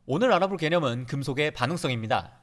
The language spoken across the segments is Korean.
오늘 알아볼 개념은 금속의 반응성입니다.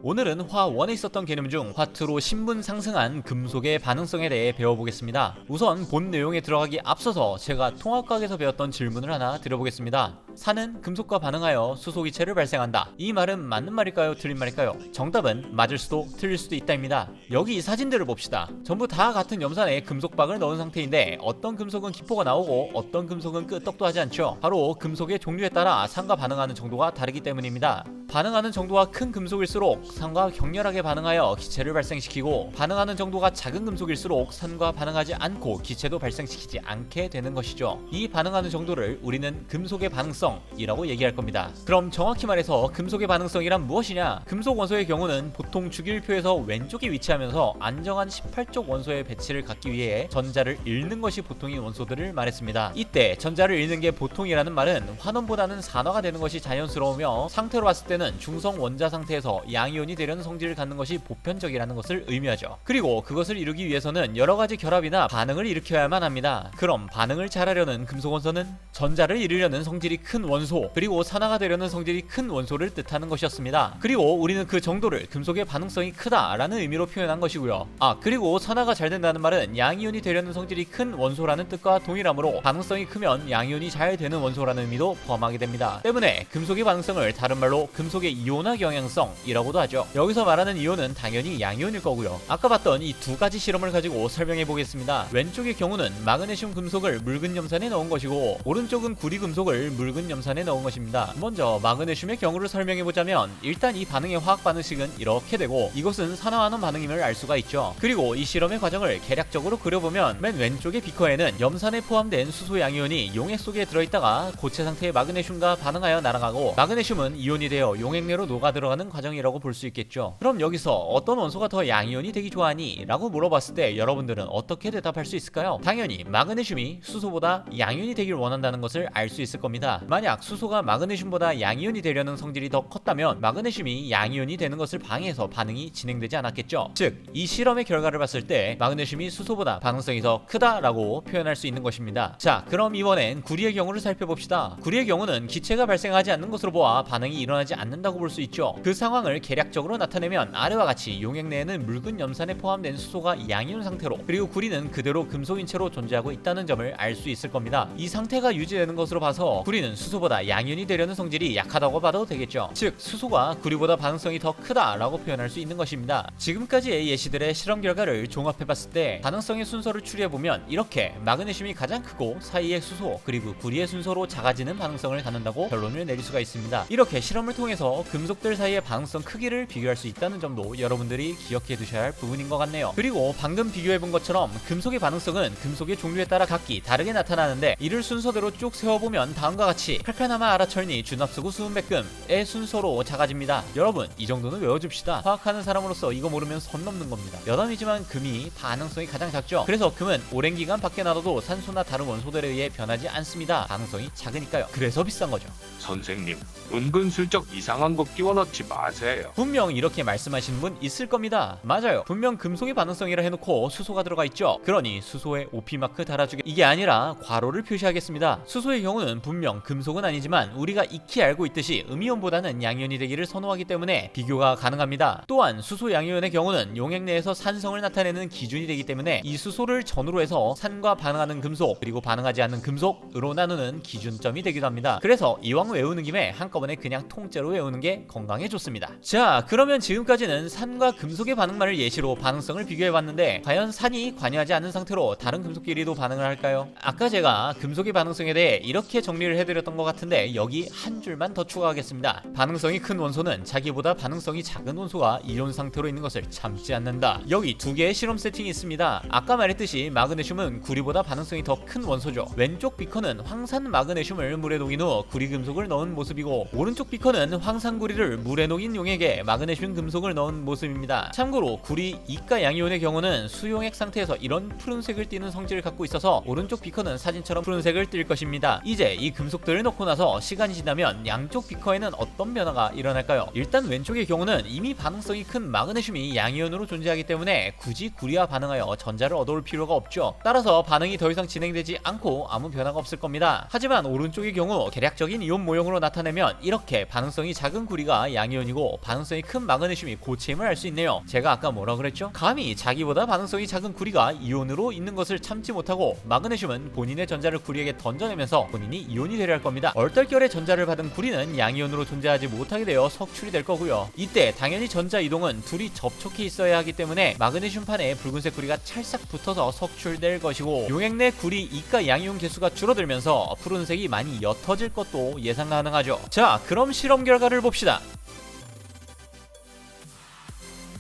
오늘은 화 1에 있었던 개념 중 화2로 신분 상승한 금속의 반응성에 대해 배워보겠습니다. 우선 본 내용에 들어가기 앞서서 제가 통합과학에서 배웠던 질문을 하나 드려보겠습니다. 산은 금속과 반응하여 수소기체를 발생한다. 이 말은 맞는 말일까요? 틀린 말일까요? 정답은 맞을 수도 틀릴 수도 있다입니다. 여기 이 사진들을 봅시다. 전부 다 같은 염산에 금속박을 넣은 상태인데 어떤 금속은 기포가 나오고 어떤 금속은 끄떡도 하지 않죠. 바로 금속의 종류에 따라 산과 반응하는 정도가 다르기 때문입니다. 반응하는 정도가 큰 금속일수록 산과 격렬하게 반응하여 기체를 발생시키고, 반응하는 정도가 작은 금속일수록 산과 반응하지 않고 기체도 발생시키지 않게 되는 것이죠. 이 반응하는 정도를 우리는 금속의 반응성이라고 얘기할 겁니다. 그럼 정확히 말해서 금속의 반응성이란 무엇이냐? 금속 원소의 경우는 보통 주기율표에서 왼쪽에 위치하면서 안정한 18쪽 원소의 배치를 갖기 위해 전자를 잃는 것이 보통인 원소들을 말했습니다. 이때 전자를 잃는 게 보통이라는 말은 환원보다는 산화가 되는 것이 자연스러우며, 상태로 봤을 때는 중성 원자 상태에서 양이온이 되려는 성질을 갖는 것이 보편적이라는 것을 의미하죠. 그리고 그것을 이루기 위해서는 여러가지 결합이나 반응을 일으켜야만 합니다. 그럼 반응을 잘하려는 금속 원소는 전자를 잃으려는 성질이 큰 원소, 그리고 산화가 되려는 성질이 큰 원소를 뜻하는 것이었습니다. 그리고 우리는 그 정도를 금속의 반응성이 크다라는 의미로 표현한 것이고요. 그리고 산화가 잘 된다는 말은 양이온이 되려는 성질이 큰 원소라는 뜻과 동일하므로 반응성이 크면 양이온이 잘 되는 원소라는 의미도 포함하게 됩니다. 때문에 금속의 반응성을 다른 말로 금속의 이온화 경향성이라고도 하죠. 여기서 말하는 이온은 당연히 양이온일 거고요. 아까 봤던 이 두 가지 실험을 가지고 설명해 보겠습니다. 왼쪽의 경우는 마그네슘 금속을 묽은 염산에 넣은 것이고, 오른쪽은 구리 금속을 묽은 염산에 넣은 것입니다. 먼저 마그네슘의 경우를 설명해 보자면, 일단 이 반응의 화학 반응식은 이렇게 되고, 이것은 산화환원 반응임을 알 수가 있죠. 그리고 이 실험의 과정을 계략적으로 그려보면, 맨 왼쪽의 비커에는 염산에 포함된 수소 양이온이 용액 속에 들어있다가 고체 상태의 마그네슘과 반응하여 날아가고, 마그네슘은 이온이 되어 용액 내로 녹아 들어가는 과정이라고 볼 수 있겠죠. 그럼 여기서 어떤 원소가 더 양이온이 되기 좋아하니? 라고 물어봤을 때 여러분들은 어떻게 대답할 수 있을까요? 당연히 마그네슘이 수소보다 양이온이 되길 원한다는 것을 알 수 있을 겁니다. 만약 수소가 마그네슘보다 양이온이 되려는 성질이 더 컸다면 마그네슘이 양이온이 되는 것을 방해해서 반응이 진행되지 않았겠죠. 즉, 이 실험의 결과를 봤을 때 마그네슘이 수소보다 반응성이 더 크다라고 표현할 수 있는 것입니다. 자, 그럼 이번엔 구리의 경우를 살펴봅시다. 구리의 경우는 기체가 발생하지 않는 것으로 보아 반응이 일어나지 않는다고 볼 수 있죠. 그 상황을 계략적으로 나타내면 아래와 같이 용액 내에는 묽은 염산에 포함된 수소가 양이온 상태로, 그리고 구리는 그대로 금속인 채로 존재하고 있다는 점을 알 수 있을 겁니다. 이 상태가 유지되는 것으로 봐서 구리는 수소보다 양이온이 되려는 성질이 약하다고 봐도 되겠죠. 즉, 수소가 구리보다 반응성이 더 크다라고 표현할 수 있는 것입니다. 지금까지의 예시들의 실험 결과를 종합해봤을 때 반응성의 순서를 추리해보면 이렇게 마그네슘이 가장 크고 사이의 수소 그리고 구리의 순서로 작아지는 반응성을 갖는다고 결론을 내릴 수가 있습니다. 이렇게 실험을 통해서 금속들 사이의 반응성 크기를 비교할 수 있다는 점도 여러분들이 기억해 두셔야 할 부분인 것 같네요. 그리고 방금 비교해본 것처럼 금속의 반응성은 금속의 종류에 따라 각기 다르게 나타나는데, 이를 순서대로 쭉 세워보면 다음과 같이 칼카나마 아라철니 준합수구 수은백금의 순서로 작아집니다. 여러분, 이 정도는 외워줍시다. 화학하는 사람으로서 이거 모르면 선 넘는 겁니다. 여담이지만 금이 반응성이 가장 작죠. 그래서 금은 오랜 기간 밖에 놔둬도 산소나 다른 원소들에 의해 변하지 않습니다. 반응성이 작으니까요. 그래서 비싼 거죠. 선생님, 은근슬쩍 이상한 거 끼워 넣지 마세요. 분명 이렇게 말씀하시는 분 있을 겁니다. 맞아요. 분명 금속의 반응성이라 해놓고 수소가 들어가 있죠. 그러니 수소에 OP 마크 달아주게, 이게 아니라 괄호를 표시하겠습니다. 수소의 경우는 분명 금속은 아니지만 우리가 익히 알고 있듯이 음이온보다는 양이온이 되기를 선호하기 때문에 비교가 가능합니다. 또한 수소 양이온의 경우는 용액 내에서 산성을 나타내는 기준이 되기 때문에 이 수소를 전후로 해서 산과 반응하는 금속 그리고 반응하지 않는 금속으로 나누는 기준점이 되기도 합니다. 그래서 이왕 외우는 김에 한꺼번에 그냥 통째로 외우는 게 건강에 좋습니다. 자, 그러면 지금까지는 산과 금속의 반응만을 예시로 반응성을 비교해봤는데, 과연 산이 관여하지 않은 상태로 다른 금속끼리도 반응을 할까요? 아까 제가 금속의 반응성에 대해 이렇게 정리를 해드렸던 것 같은데, 여기 한 줄만 더 추가하겠습니다. 반응성이 큰 원소는 자기보다 반응성이 작은 원소가 이온 상태로 있는 것을 참지 않는다. 여기 두 개의 실험 세팅이 있습니다. 아까 말했듯이 마그네슘은 구리보다 반응성이 더 큰 원소죠. 왼쪽 비커는 황산 마그네슘을 물에 녹인 후 구리 금속을 넣은 모습이고, 오른쪽 비커는 황산구리를 물에 녹인 용액에 마그네슘 금속을 넣은 모습입니다. 참고로 구리 이가 양이온의 경우는 수용액 상태에서 이런 푸른색을 띠는 성질을 갖고 있어서 오른쪽 비커는 사진처럼 푸른색을 띌 것입니다. 이제 이 금속들을 넣고 나서 시간이 지나면 양쪽 비커에는 어떤 변화가 일어날까요? 일단 왼쪽의 경우는 이미 반응성이 큰 마그네슘이 양이온으로 존재하기 때문에 굳이 구리와 반응하여 전자를 얻어올 필요가 없죠. 따라서 반응이 더 이상 진행되지 않고 아무 변화가 없을 겁니다. 하지만 오른쪽의 경우 계략적인 이온 모형으로 나타내면 이렇게 반응성이 작은 구리가 양이온이고 반응성이 큰 마그네슘이 고체임을 알 수 있네요. 제가 아까 뭐라 그랬죠? 감히 자기보다 반응성이 작은 구리가 이온으로 있는 것을 참지 못하고 마그네슘은 본인의 전자를 구리에게 던져내면서 본인이 이온이 되려 할 겁니다. 얼떨결에 전자를 받은 구리는 양이온으로 존재하지 못하게 되어 석출이 될 거고요. 이때 당연히 전자 이동은 둘이 접촉해 있어야 하기 때문에 마그네슘판에 붉은색 구리가 찰싹 붙어서 석출될 것이고 용액 내 구리 이가 양이온 개수가 줄어들면서 푸른색이 많이 옅어질 것도 예상 가능하죠. 자, 그럼 실험 결과를 봅시다.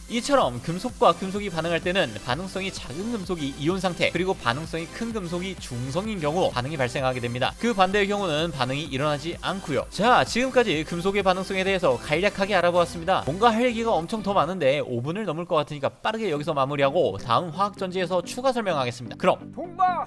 이처럼 금속과 금속이 반응할 때는 반응성이 작은 금속이 이온 상태, 그리고 반응성이 큰 금속이 중성인 경우 반응이 발생하게 됩니다. 그 반대의 경우는 반응이 일어나지 않고요. 자, 지금까지 금속의 반응성에 대해서 간략하게 알아보았습니다. 뭔가 할 얘기가 엄청 더 많은데 5분을 넘을 것 같으니까 빠르게 여기서 마무리하고 다음 화학전지에서 추가 설명하겠습니다. 그럼 통과!